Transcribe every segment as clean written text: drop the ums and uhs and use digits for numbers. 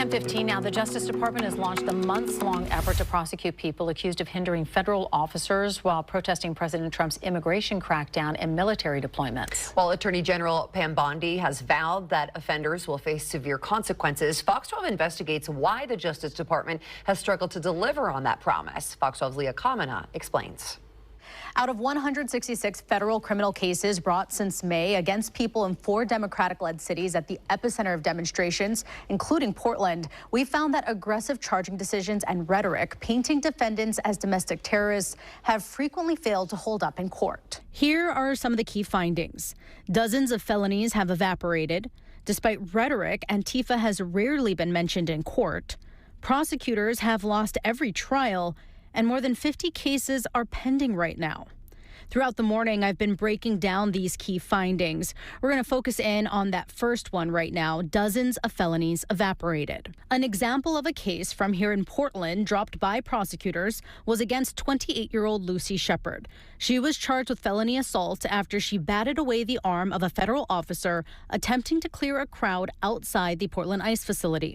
10:15 now. The Justice Department has launched a months-long effort to prosecute people accused of hindering federal officers while protesting President Trump's immigration crackdown and military deployments. While Attorney General Pam Bondi has vowed that offenders will face severe consequences, Fox 12 investigates why the Justice Department has struggled to deliver on that promise. Fox 12's Leah Kamina explains. Out of 166 federal criminal cases brought since May against people in 4 Democratic-led cities at the epicenter of demonstrations, including Portland, we found that aggressive charging decisions and rhetoric painting defendants as domestic terrorists have frequently failed to hold up in court. Here are some of the key findings. Dozens of felonies have evaporated. Despite rhetoric, Antifa has rarely been mentioned in court. Prosecutors have lost every trial, and more than 50 cases are pending right now. Throughout the morning, I've been breaking down these key findings. We're going to focus in on that first one right now. Dozens of felonies evaporated. An example of a case from here in Portland dropped by prosecutors was against 28-year-old Lucy Shepard. She was charged with felony assault after she batted away the arm of a federal officer attempting to clear a crowd outside the Portland ICE facility.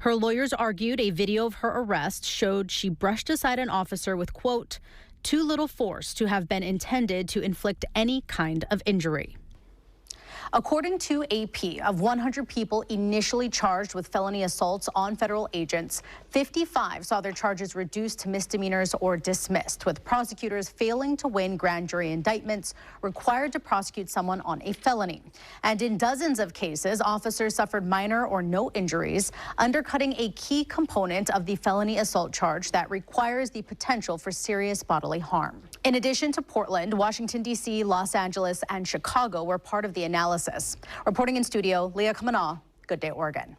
Her lawyers argued a video of her arrest showed she brushed aside an officer with, quote, too little force to have been intended to inflict any kind of injury. According to AP, of 100 people initially charged with felony assaults on federal agents, 55 saw their charges reduced to misdemeanors or dismissed, with prosecutors failing to win grand jury indictments required to prosecute someone on a felony. And in dozens of cases, officers suffered minor or no injuries, undercutting a key component of the felony assault charge that requires the potential for serious bodily harm. In addition to Portland, Washington, D.C., Los Angeles, and Chicago were part of the analysis. Reporting in studio, Leah Kamina, Good Day, Oregon.